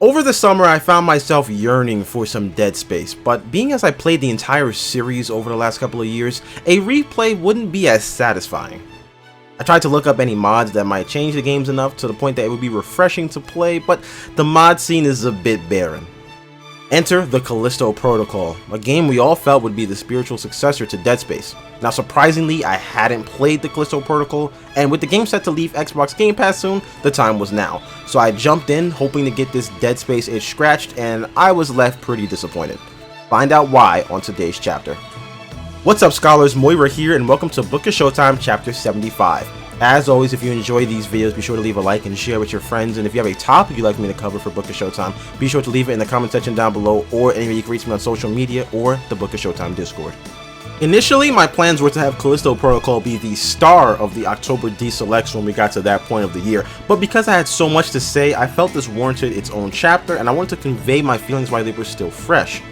Over the summer, I found myself yearning for some Dead Space, but being as I played the entire series over the last couple of years, a replay wouldn't be as satisfying. I tried to look up any mods that might change the games enough to the point that it would be refreshing to play, but the mod scene is a bit barren. Enter the Callisto Protocol, a game we all felt would be the spiritual successor to Dead Space. Now surprisingly, I hadn't played the Callisto Protocol, and with the game set to leave Xbox Game Pass soon, the time was now. So I jumped in hoping to get this Dead Space itch scratched, and I was left pretty disappointed. Find out why on today's chapter. What's up scholars, Moira here, and welcome to Book of Showtime Chapter 75. As always, if you enjoy these videos, be sure to leave a like and share with your friends, and if you have a topic you'd like me to cover for Book of Showtime, be sure to leave it in the comment section down below, or anywhere you can reach me on social media or the Book of Showtime Discord. Initially, my plans were to have Callisto Protocol be the star of the October deselects when we got to that point of the year, but because I had so much to say, I felt this warranted its own chapter, and I wanted to convey my feelings while they were still fresh.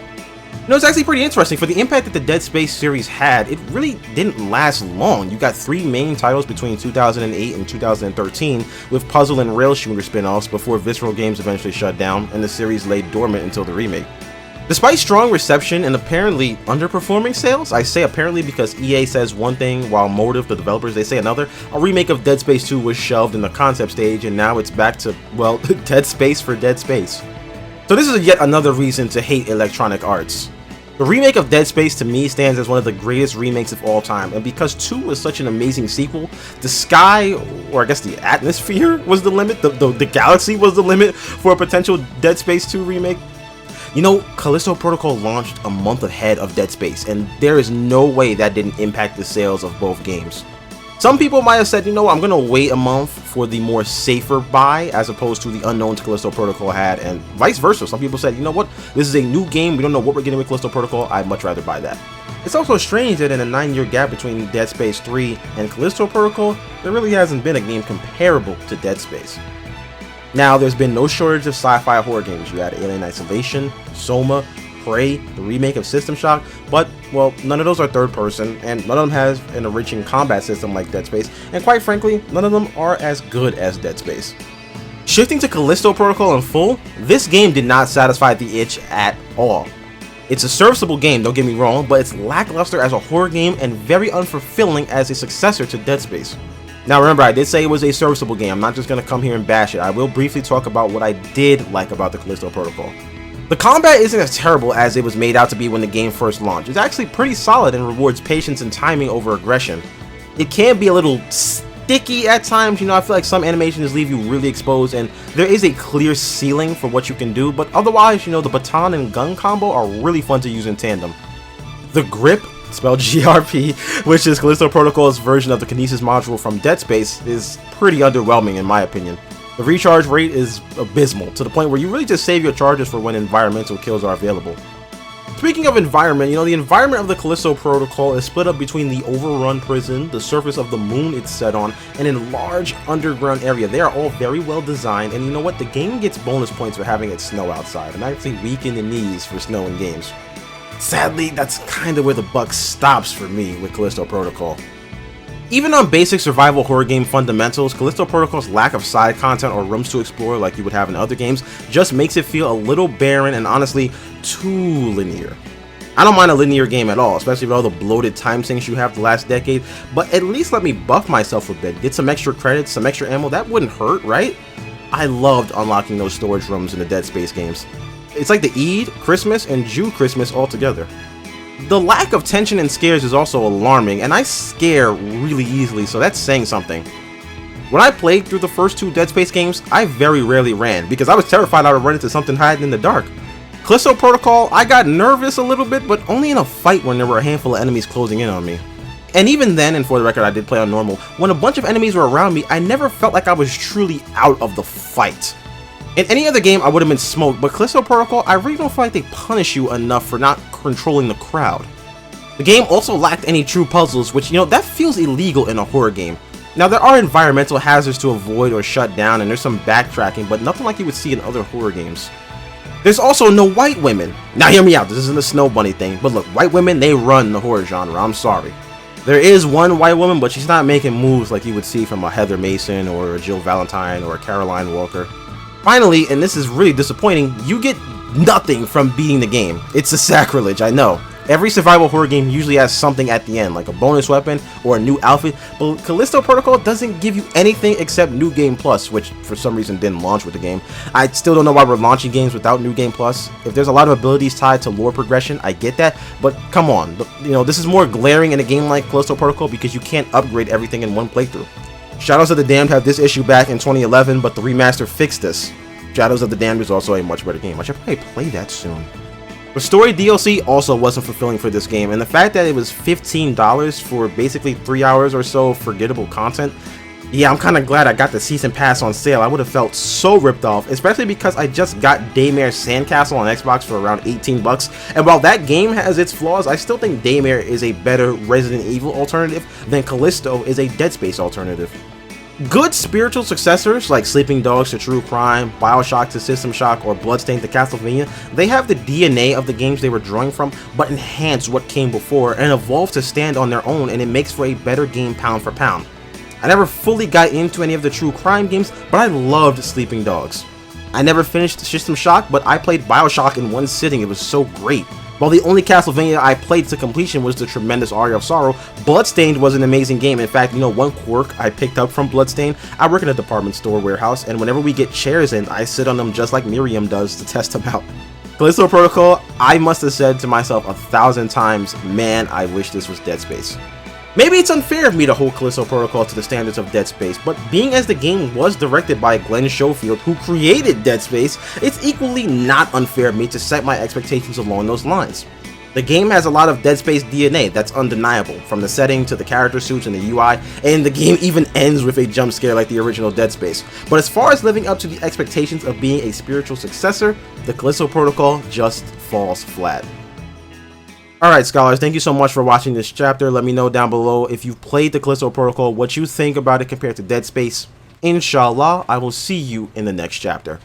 You know, it's actually pretty interesting. For the impact that the Dead Space series had, it really didn't last long. You got three main titles between 2008 and 2013, with puzzle and rail shooter spin-offs before Visceral Games eventually shut down, and the series lay dormant until the remake. Despite strong reception and apparently underperforming sales, I say apparently because EA says one thing while Motive, the developers, they say another, a remake of Dead Space 2 was shelved in the concept stage, and now it's back to, well, Dead Space for Dead Space. So this is yet another reason to hate Electronic Arts. The remake of Dead Space to me stands as one of the greatest remakes of all time, and because 2 was such an amazing sequel, the sky, or I guess the atmosphere, was the limit, the galaxy was the limit for a potential Dead Space 2 remake. You know, Callisto Protocol launched a month ahead of Dead Space, and there is no way that didn't impact the sales of both games. Some people might have said, you know, I'm gonna wait a month for the more safer buy as opposed to the unknowns Callisto Protocol had, and vice versa. Some people said, you know what, this is a new game, we don't know what we're getting with Callisto Protocol, I'd much rather buy that. It's also strange that in a 9-year gap between Dead Space 3 and Callisto Protocol, there really hasn't been a game comparable to Dead Space. Now, there's been no shortage of sci-fi horror games. You had Alien Isolation, Soma, Prey, the remake of System Shock, but, well, none of those are third person, and none of them has an enriching combat system like Dead Space, and quite frankly, none of them are as good as Dead Space. Shifting to Callisto Protocol in full, this game did not satisfy the itch at all. It's a serviceable game, don't get me wrong, but it's lackluster as a horror game and very unfulfilling as a successor to Dead Space. Now remember, I did say it was a serviceable game. I'm not just going to come here and bash it. I will briefly talk about what I did like about the Callisto Protocol. The combat isn't as terrible as it was made out to be when the game first launched. It's actually pretty solid and rewards patience and timing over aggression. It can be a little sticky at times, you know, I feel like some animations leave you really exposed, and there is a clear ceiling for what you can do, but otherwise, you know, the baton and gun combo are really fun to use in tandem. The grip, spelled GRP, which is Callisto Protocol's version of the Kinesis module from Dead Space, is pretty underwhelming in my opinion. The recharge rate is abysmal, to the point where you really just save your charges for when environmental kills are available. Speaking of environment, you know, the environment of the Callisto Protocol is split up between the overrun prison, the surface of the moon it's set on, and a large underground area. They are all very well designed, and you know what, the game gets bonus points for having it snow outside. I'm actually weak in the knees for snow in games. Sadly, that's kinda where the buck stops for me with Callisto Protocol. Even on basic survival horror game fundamentals, Callisto Protocol's lack of side content or rooms to explore like you would have in other games just makes it feel a little barren and honestly too linear. I don't mind a linear game at all, especially with all the bloated time sinks you have the last decade, but at least let me buff myself a bit, get some extra credits, some extra ammo, that wouldn't hurt, right? I loved unlocking those storage rooms in the Dead Space games. It's like the Eid, Christmas, and Jew Christmas all together. The lack of tension and scares is also alarming, and I scare really easily, so that's saying something. When I played through the first 2 Dead Space games, I very rarely ran, because I was terrified I would run into something hiding in the dark. Callisto Protocol, I got nervous a little bit, but only in a fight when there were a handful of enemies closing in on me. And even then, and for the record I did play on normal, when a bunch of enemies were around me, I never felt like I was truly out of the fight. In any other game, I would have been smoked, but Callisto Protocol, I really don't feel like they punish you enough for not controlling the crowd. The game also lacked any true puzzles, which, you know, that feels illegal in a horror game. Now, there are environmental hazards to avoid or shut down, and there's some backtracking, but nothing like you would see in other horror games. There's also no white women. Now, hear me out, this isn't a Snow Bunny thing, but look, white women, they run the horror genre, I'm sorry. There is one white woman, but she's not making moves like you would see from a Heather Mason or a Jill Valentine or a Caroline Walker. Finally, and this is really disappointing, you get nothing from beating the game. It's a sacrilege, I know. Every survival horror game usually has something at the end, like a bonus weapon or a new outfit, but Callisto Protocol doesn't give you anything except New Game Plus, which for some reason didn't launch with the game. I still don't know why we're launching games without New Game Plus. If there's a lot of abilities tied to lore progression, I get that, but come on, you know, this is more glaring in a game like Callisto Protocol because you can't upgrade everything in one playthrough. Shadows of the Damned had this issue back in 2011, but the remaster fixed this. Shadows of the Damned is also a much better game. I should probably play that soon. The story DLC also wasn't fulfilling for this game, and the fact that it was $15 for basically 3 hours or so of forgettable content, yeah, I'm kind of glad I got the Season Pass on sale. I would have felt so ripped off, especially because I just got Daymare Sandcastle on Xbox for around 18 bucks, and while that game has its flaws, I still think Daymare is a better Resident Evil alternative than Callisto is a Dead Space alternative. Good spiritual successors like Sleeping Dogs to True Crime, Bioshock to System Shock, or Bloodstained to Castlevania, they have the DNA of the games they were drawing from, but enhance what came before and evolve to stand on their own, and it makes for a better game pound for pound. I never fully got into any of the True Crime games, but I loved Sleeping Dogs. I never finished System Shock, but I played Bioshock in one sitting. It was so great. While the only Castlevania I played to completion was the tremendous Aria of Sorrow, Bloodstained was an amazing game. In fact, you know, one quirk I picked up from Bloodstained, I work in a department store warehouse, and whenever we get chairs in, I sit on them just like Miriam does to test them out. Callisto Protocol, I must have said to myself 1,000 times, man, I wish this was Dead Space. Maybe it's unfair of me to hold Callisto Protocol to the standards of Dead Space, but being as the game was directed by Glenn Schofield, who created Dead Space, it's equally not unfair of me to set my expectations along those lines. The game has a lot of Dead Space DNA that's undeniable, from the setting to the character suits and the UI, and the game even ends with a jump scare like the original Dead Space. But as far as living up to the expectations of being a spiritual successor, the Callisto Protocol just falls flat. Alright scholars, thank you so much for watching this chapter. Let me know down below if you've played the Callisto Protocol, what you think about it compared to Dead Space. Inshallah, I will see you in the next chapter.